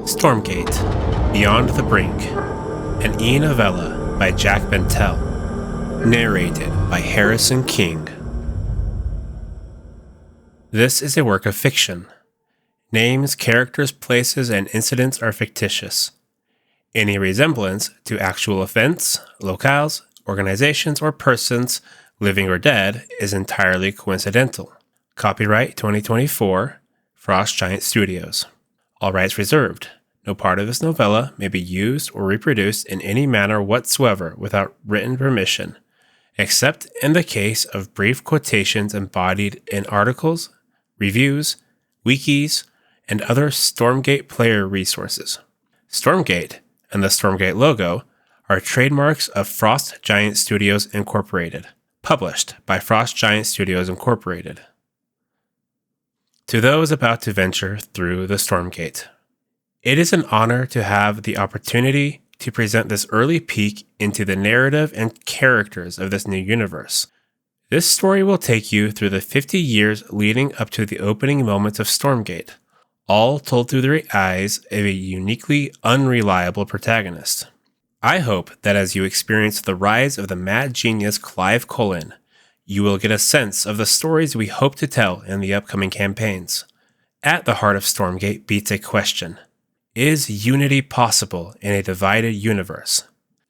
Stormgate, Beyond the Brink, an eNovella by Jack Bentele, narrated by Harrison King. This is a work of fiction. Names, characters, places, and incidents are fictitious. Any resemblance to actual events, locales, organizations, or persons, living or dead, is entirely coincidental. Copyright 2024, Frost Giant Studios. All rights reserved. No part of this novella may be used or reproduced in any manner whatsoever without written permission, except in the case of brief quotations embodied in articles, reviews, wikis, and other Stormgate player resources. Stormgate and the Stormgate logo are trademarks of Frost Giant Studios Incorporated, published by Frost Giant Studios Incorporated. To those about to venture through the Stormgate, it is an honor to have the opportunity to present this early peek into the narrative and characters of this new universe. This story will take you through the 50 years leading up to the opening moments of Stormgate, all told through the eyes of a uniquely unreliable protagonist. I hope that as you experience the rise of the mad genius Clive Cullen, you will get a sense of the stories we hope to tell in the upcoming campaigns. At the heart of Stormgate beats a question. Is unity possible in a divided universe?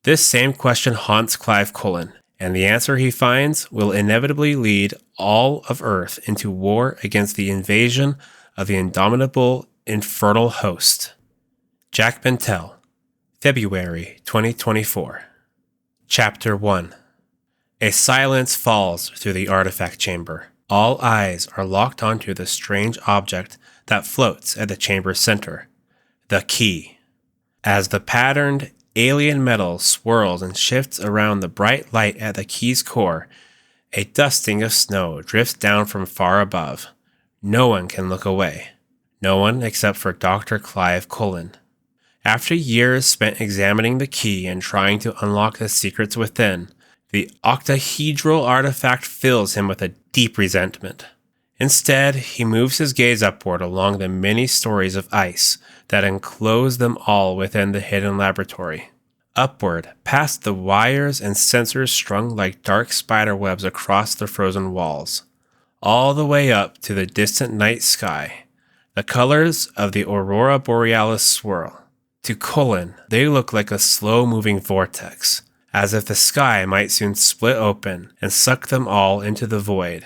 This same question haunts Clive Cullen, and the answer he finds will inevitably lead all of Earth into war against the invasion of the indomitable infernal host. Jack Bentele, February 2024. Chapter 1. A silence falls through the artifact chamber. All eyes are locked onto the strange object that floats at the chamber's center. The key. As the patterned alien metal swirls and shifts around the bright light at the key's core, a dusting of snow drifts down from far above. No one can look away. No one except for Dr. Clive Cullen. After years spent examining the key and trying to unlock the secrets within, the octahedral artifact fills him with a deep resentment. Instead, he moves his gaze upward along the many stories of ice that enclose them all within the hidden laboratory. Upward, past the wires and sensors strung like dark spider webs across the frozen walls. All the way up to the distant night sky. The colors of the aurora borealis swirl. To Cullen, they look like a slow-moving vortex, as if the sky might soon split open and suck them all into the void.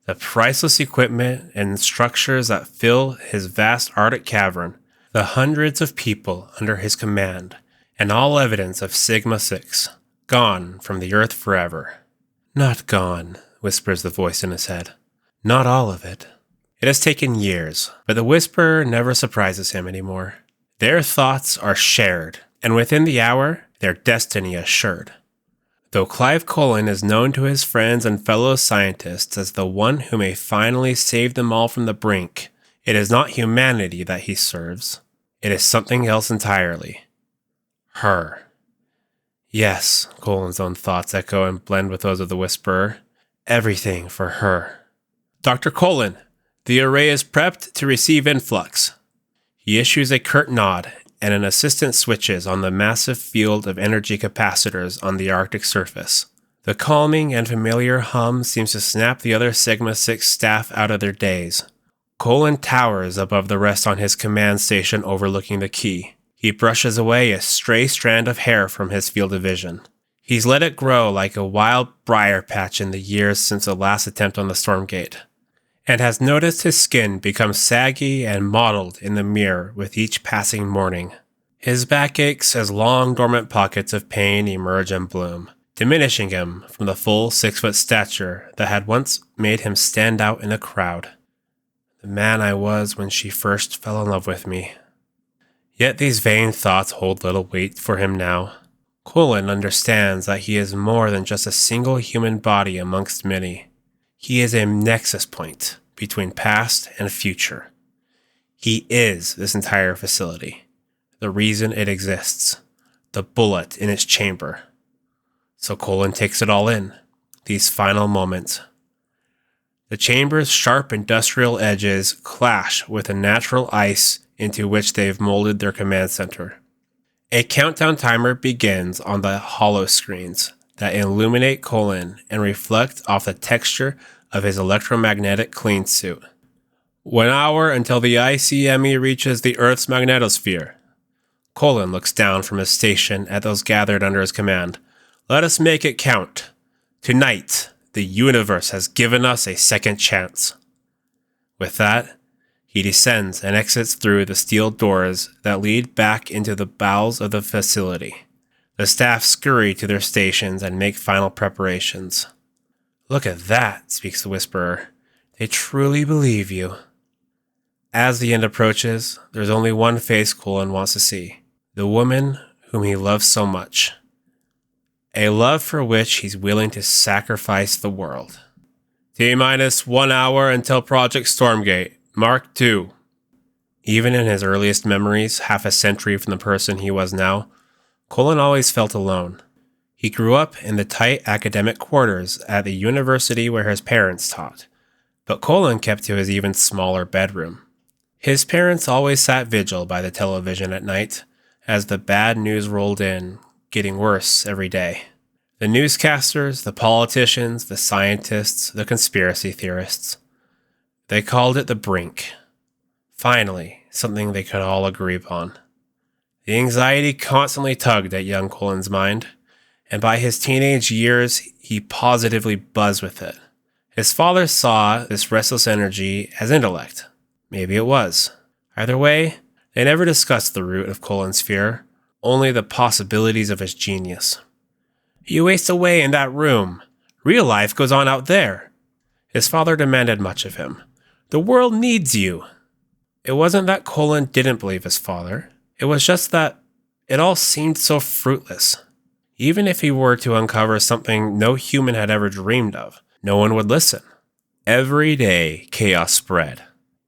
The priceless equipment and structures that fill his vast Arctic cavern, the hundreds of people under his command, and all evidence of Sigma 6, gone from the earth forever. Not gone, whispers the voice in his head. Not all of it. It has taken years, but the whisper never surprises him anymore. Their thoughts are shared, and within the hour, their destiny assured. Though Clive Cullen is known to his friends and fellow scientists as the one who may finally save them all from the brink, it is not humanity that he serves. It is something else entirely. Her. Yes, Cullen's own thoughts echo and blend with those of the Whisperer. Everything for her. Dr. Cullen, the array is prepped to receive influx. He issues a curt nod, and an assistant switches on the massive field of energy capacitors on the Arctic surface. The calming and familiar hum seems to snap the other Sigma 6 staff out of their daze. Cullen towers above the rest on his command station overlooking the key. He brushes away a stray strand of hair from his field of vision. He's let it grow like a wild briar patch in the years since the last attempt on the Stormgate, and has noticed his skin become saggy and mottled in the mirror with each passing morning. His back aches as long dormant pockets of pain emerge and bloom, diminishing him from the full 6-foot stature that had once made him stand out in a crowd. The man I was when she first fell in love with me. Yet these vain thoughts hold little weight for him now. Cullen understands that he is more than just a single human body amongst many. He is a nexus point between past and future. He is this entire facility, the reason it exists, the bullet in its chamber. So Colin takes it all in, these final moments. The chamber's sharp industrial edges clash with the natural ice into which they've molded their command center. A countdown timer begins on the hollow screens that illuminate Colin and reflect off the texture of his electromagnetic clean suit. 1 hour until the ICME reaches the Earth's magnetosphere. Colin looks down from his station at those gathered under his command. Let us make it count. Tonight, the universe has given us a second chance. With that, he descends and exits through the steel doors that lead back into the bowels of the facility. The staff scurry to their stations and make final preparations. Look at that, speaks the Whisperer. They truly believe you. As the end approaches, there's only one face Colin wants to see. The woman whom he loves so much. A love for which he's willing to sacrifice the world. T-minus 1 hour until Project Stormgate, Mark II. Even in his earliest memories, half a century from the person he was now, Colin always felt alone. He grew up in the tight academic quarters at the university where his parents taught, but Colin kept to his even smaller bedroom. His parents always sat vigil by the television at night, as the bad news rolled in, getting worse every day. The newscasters, the politicians, the scientists, the conspiracy theorists. They called it the Brink. Finally, something they could all agree upon. The anxiety constantly tugged at young Colin's mind, and by his teenage years, he positively buzzed with it. His father saw this restless energy as intellect. Maybe it was. Either way, they never discussed the root of Colin's fear, only the possibilities of his genius. You waste away in that room. Real life goes on out there. His father demanded much of him. The world needs you. It wasn't that Colin didn't believe his father. It was just that it all seemed so fruitless. Even if he were to uncover something no human had ever dreamed of, no one would listen. Every day, chaos spread.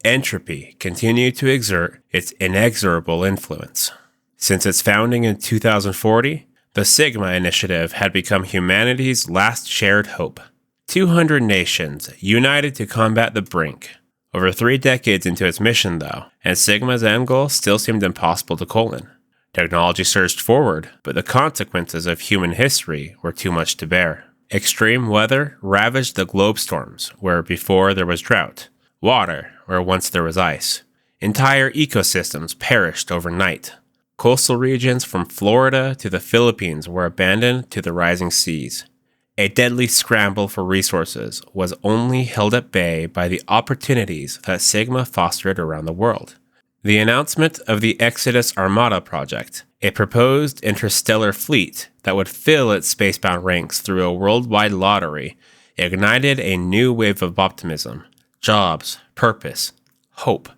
Entropy continued to exert its inexorable influence. Since its founding in 2040, the Sigma Initiative had become humanity's last shared hope. 200 nations united to combat the Brink. Over 3 decades into its mission, though, and Sigma's end goal still seemed impossible to Colin. Technology surged forward, but the consequences of human history were too much to bear. Extreme weather ravaged the globe storms, where before there was drought. Water, where once there was ice. Entire ecosystems perished overnight. Coastal regions from Florida to the Philippines were abandoned to the rising seas. A deadly scramble for resources was only held at bay by the opportunities that Sigma fostered around the world. The announcement of the Exodus Armada project, a proposed interstellar fleet that would fill its spacebound ranks through a worldwide lottery, ignited a new wave of optimism, jobs, purpose, hope.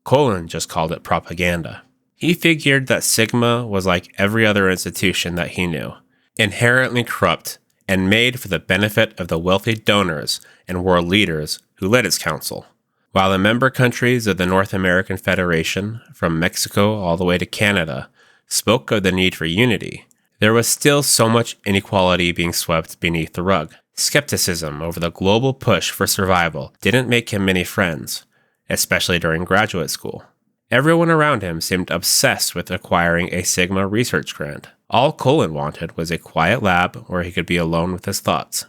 Colin just called it propaganda. He figured that Sigma was like every other institution that he knew, inherently corrupt and made for the benefit of the wealthy donors and world leaders who led its council. While the member countries of the North American Federation, from Mexico all the way to Canada, spoke of the need for unity, there was still so much inequality being swept beneath the rug. Skepticism over the global push for survival didn't make him many friends, especially during graduate school. Everyone around him seemed obsessed with acquiring a Sigma research grant. All Colin wanted was a quiet lab where he could be alone with his thoughts.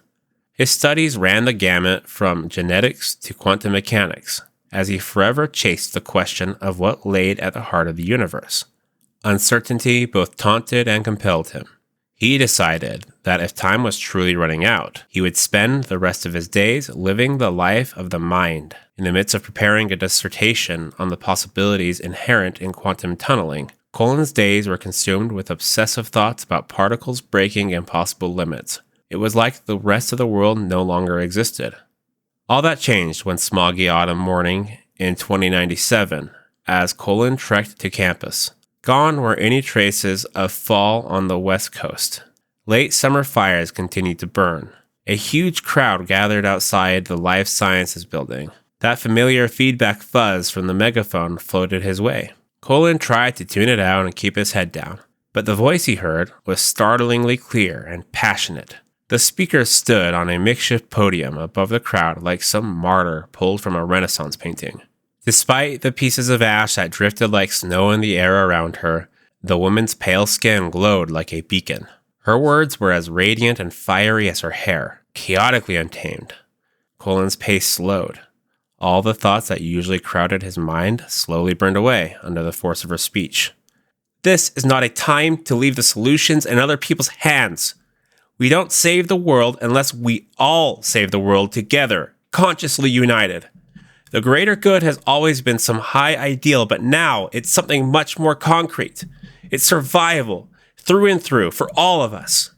His studies ran the gamut from genetics to quantum mechanics, as he forever chased the question of what laid at the heart of the universe. Uncertainty both taunted and compelled him. He decided that if time was truly running out, he would spend the rest of his days living the life of the mind. In the midst of preparing a dissertation on the possibilities inherent in quantum tunneling, Colin's days were consumed with obsessive thoughts about particles breaking impossible limits. It was like the rest of the world no longer existed. All that changed one smoggy autumn morning in 2097 as Colin trekked to campus. Gone were any traces of fall on the West Coast. Late summer fires continued to burn. A huge crowd gathered outside the Life Sciences building. That familiar feedback fuzz from the megaphone floated his way. Colin tried to tune it out and keep his head down. But the voice he heard was startlingly clear and passionate. The speaker stood on a makeshift podium above the crowd like some martyr pulled from a Renaissance painting. Despite the pieces of ash that drifted like snow in the air around her, the woman's pale skin glowed like a beacon. Her words were as radiant and fiery as her hair, chaotically untamed. Colin's pace slowed. All the thoughts that usually crowded his mind slowly burned away under the force of her speech. This is not a time to leave the solutions in other people's hands. We don't save the world unless we all save the world together, consciously united. The greater good has always been some high ideal, but now it's something much more concrete. It's survival, through and through, for all of us.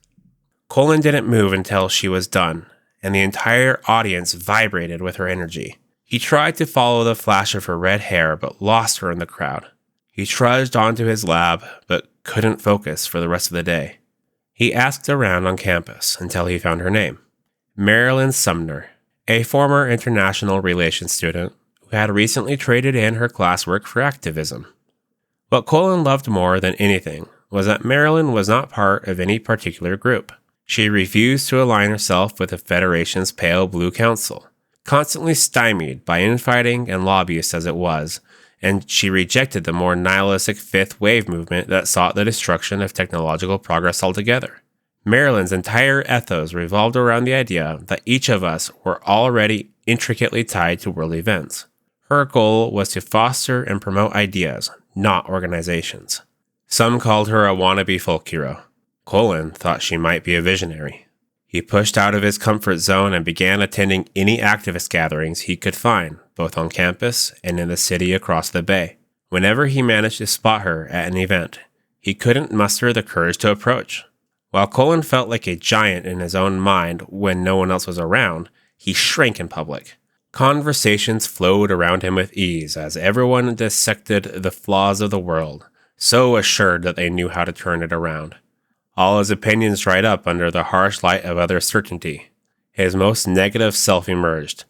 Colin didn't move until she was done, and the entire audience vibrated with her energy. He tried to follow the flash of her red hair, but lost her in the crowd. He trudged onto his lab, but couldn't focus for the rest of the day. He asked around on campus until he found her name. Marilyn Sumner, a former international relations student who had recently traded in her classwork for activism. What Colin loved more than anything was that Marilyn was not part of any particular group. She refused to align herself with the Federation's Pale Blue Council, constantly stymied by infighting and lobbyists as it was, and she rejected the more nihilistic Fifth Wave movement that sought the destruction of technological progress altogether. Marilyn's entire ethos revolved around the idea that each of us were already intricately tied to world events. Her goal was to foster and promote ideas, not organizations. Some called her a wannabe folk hero. Colin thought she might be a visionary. He pushed out of his comfort zone and began attending any activist gatherings he could find, both on campus and in the city across the bay. Whenever he managed to spot her at an event, he couldn't muster the courage to approach. While Colin felt like a giant in his own mind when no one else was around, he shrank in public. Conversations flowed around him with ease as everyone dissected the flaws of the world, so assured that they knew how to turn it around. All his opinions dried up under the harsh light of other certainty. His most negative self emerged.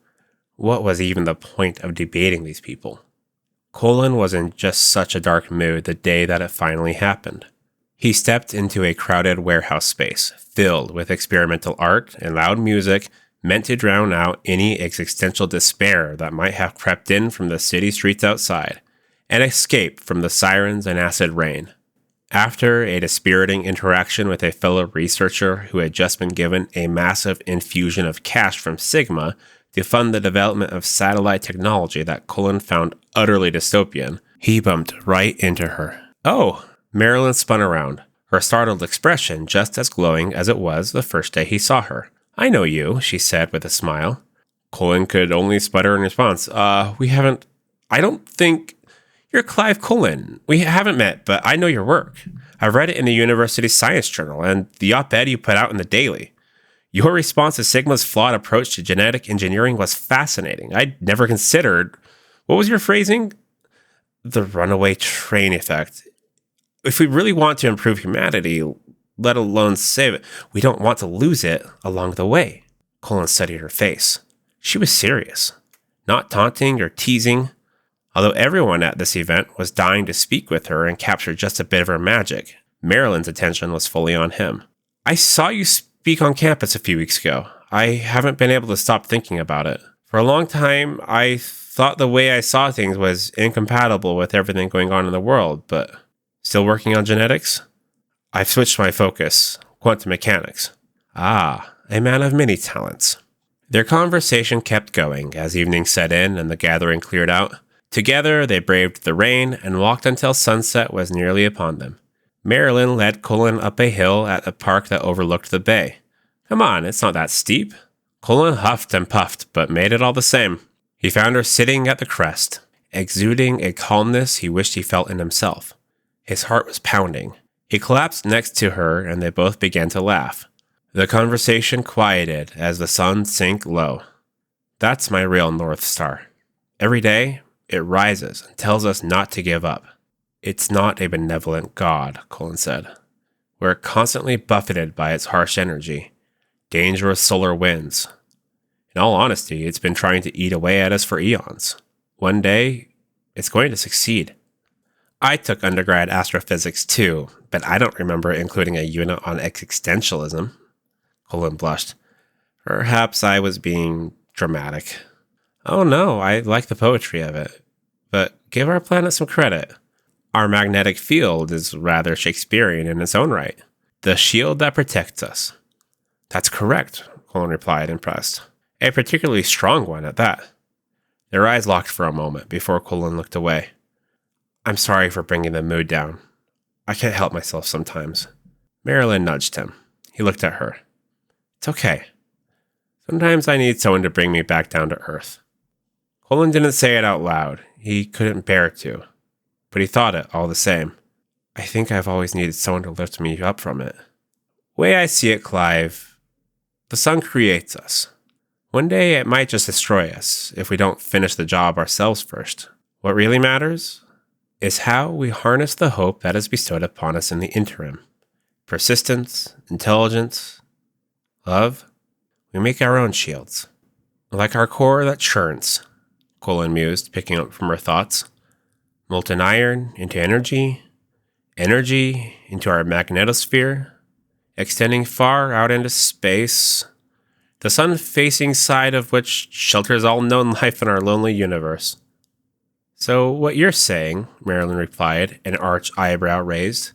What was even the point of debating these people? Colin was in just such a dark mood the day that it finally happened. He stepped into a crowded warehouse space, filled with experimental art and loud music meant to drown out any existential despair that might have crept in from the city streets outside, and escape from the sirens and acid rain. After a dispiriting interaction with a fellow researcher who had just been given a massive infusion of cash from Sigma to fund the development of satellite technology that Colin found utterly dystopian, he bumped right into her. "Oh!" Marilyn spun around, her startled expression just as glowing as it was the first day he saw her. "I know you," she said with a smile. Colin could only sputter in response. I don't think... You're Clive Colin. We haven't met, but I know your work. I've read it in the university science journal and the op-ed you put out in the Daily. Your response to Sigma's flawed approach to genetic engineering was fascinating. I'd never considered... What was your phrasing? The runaway train effect. If we really want to improve humanity, let alone save it, we don't want to lose it along the way. Colin studied her face. She was serious. Not taunting or teasing. Although everyone at this event was dying to speak with her and capture just a bit of her magic, Marilyn's attention was fully on him. "I saw you speak on campus a few weeks ago. I haven't been able to stop thinking about it. For a long time, I thought the way I saw things was incompatible with everything going on in the world, but still working on genetics? I've switched my focus. Quantum mechanics." "Ah, a man of many talents." Their conversation kept going as evening set in and the gathering cleared out. Together, they braved the rain and walked until sunset was nearly upon them. Marilyn led Colin up a hill at a park that overlooked the bay. "Come on, it's not that steep." Colin huffed and puffed, but made it all the same. He found her sitting at the crest, exuding a calmness he wished he felt in himself. His heart was pounding. He collapsed next to her, and they both began to laugh. The conversation quieted as the sun sank low. "That's my real North Star. Every day, it rises and tells us not to give up." "It's not a benevolent God," Colin said. "We're constantly buffeted by its harsh energy, dangerous solar winds. In all honesty, it's been trying to eat away at us for eons. One day, it's going to succeed." I took undergrad astrophysics too, but I don't remember including a unit on existentialism. Colin blushed. Perhaps I was being dramatic. Oh no, I like the poetry of it. But give our planet some credit. Our magnetic field is rather Shakespearean in its own right. The shield that protects us. That's correct, Colin replied, impressed. A particularly strong one at that. Their eyes locked for a moment before Colin looked away. I'm sorry for bringing the mood down. I can't help myself sometimes. Marilyn nudged him. He looked at her. It's okay. Sometimes I need someone to bring me back down to earth. Colin didn't say it out loud. He couldn't bear to. But he thought it all the same. I think I've always needed someone to lift me up from it. Way I see it, Clive, the sun creates us. One day it might just destroy us if we don't finish the job ourselves first. What really matters is how we harness the hope that is bestowed upon us in the interim. Persistence, intelligence, love. We make our own shields. Like our core that churns, Colin mused, picking up from her thoughts. Molten iron into energy, energy into our magnetosphere, extending far out into space, the sun-facing side of which shelters all known life in our lonely universe. So what you're saying, Marilyn replied, an arch eyebrow raised,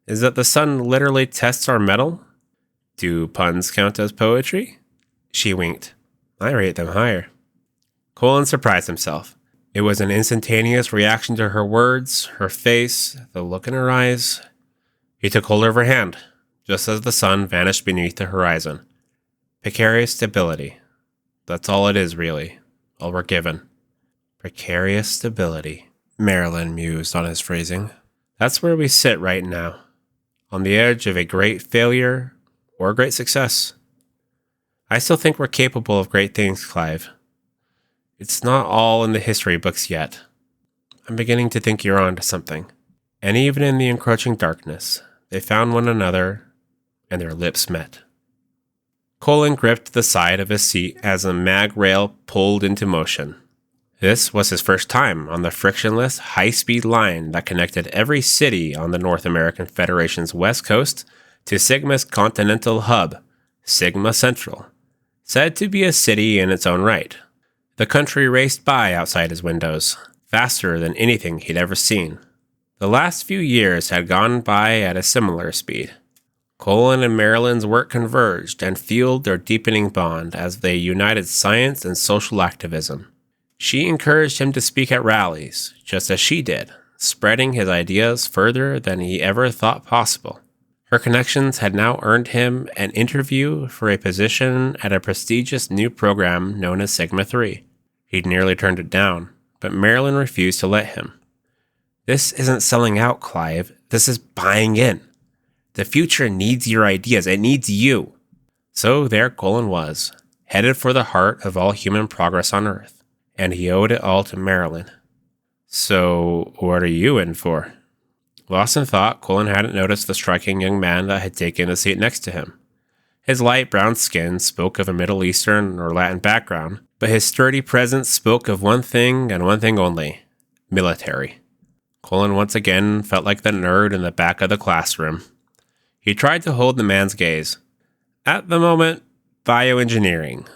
is that the sun literally tests our mettle? Do puns count as poetry? She winked. I rate them higher. Colin surprised himself. It was an instantaneous reaction to her words, her face, the look in her eyes. He took hold of her hand, just as the sun vanished beneath the horizon. Precarious stability. That's all it is, really. All we're given. Precarious stability, Marilyn mused on his phrasing. That's where we sit right now. On the edge of a great failure or a great success. I still think we're capable of great things, Clive. It's not all in the history books yet. I'm beginning to think you're on to something. And even in the encroaching darkness, they found one another, and their lips met. Colin gripped the side of his seat as the mag rail pulled into motion. This was his first time on the frictionless, high-speed line that connected every city on the North American Federation's west coast to Sigma's continental hub, Sigma Central, said to be a city in its own right. The country raced by outside his windows, faster than anything he'd ever seen. The last few years had gone by at a similar speed. Colin and Marilyn's work converged and fueled their deepening bond as they united science and social activism. She encouraged him to speak at rallies, just as she did, spreading his ideas further than he ever thought possible. Her connections had now earned him an interview for a position at a prestigious new program known as Sigma 3. He'd nearly turned it down, but Marilyn refused to let him. This isn't selling out, Clive. This is buying in. The future needs your ideas. It needs you. So there Colin was, headed for the heart of all human progress on Earth. And he owed it all to Marilyn. So, what are you in for? Lost in thought, Colin hadn't noticed the striking young man that had taken a seat next to him. His light brown skin spoke of a Middle Eastern or Latin background, but his sturdy presence spoke of one thing and one thing only: military. Colin once again felt like the nerd in the back of the classroom. He tried to hold the man's gaze. At the moment, bioengineering.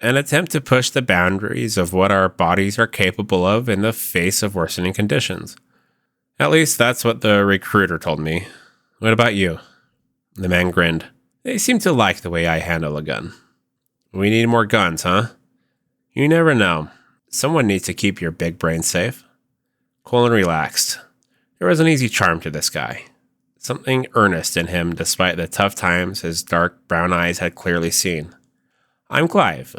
An attempt to push the boundaries of what our bodies are capable of in the face of worsening conditions. At least that's what the recruiter told me. What about you? The man grinned. They seem to like the way I handle a gun. We need more guns, huh? You never know. Someone needs to keep your big brain safe. Colin relaxed. There was an easy charm to this guy. Something earnest in him despite the tough times his dark brown eyes had clearly seen. I'm Clive,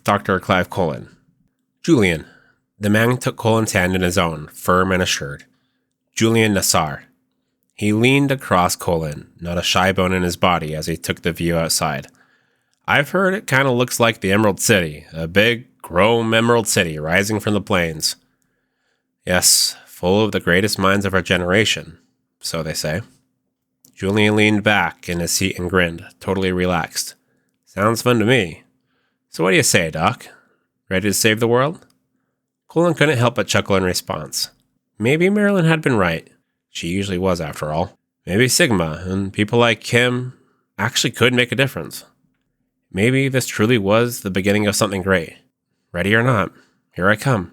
Dr. Clive Colin. Julian. The man took Colin's hand in his own, firm and assured. Julian Nassar. He leaned across Colin, not a shy bone in his body as he took the view outside. I've heard it kind of looks like the Emerald City, a big, chrome emerald city rising from the plains. Yes, full of the greatest minds of our generation, so they say. Julian leaned back in his seat and grinned, totally relaxed. Sounds fun to me. So what do you say, Doc? Ready to save the world? Colin couldn't help but chuckle in response. Maybe Marilyn had been right. She usually was, after all. Maybe Sigma and people like Kim actually could make a difference. Maybe this truly was the beginning of something great. Ready or not, here I come.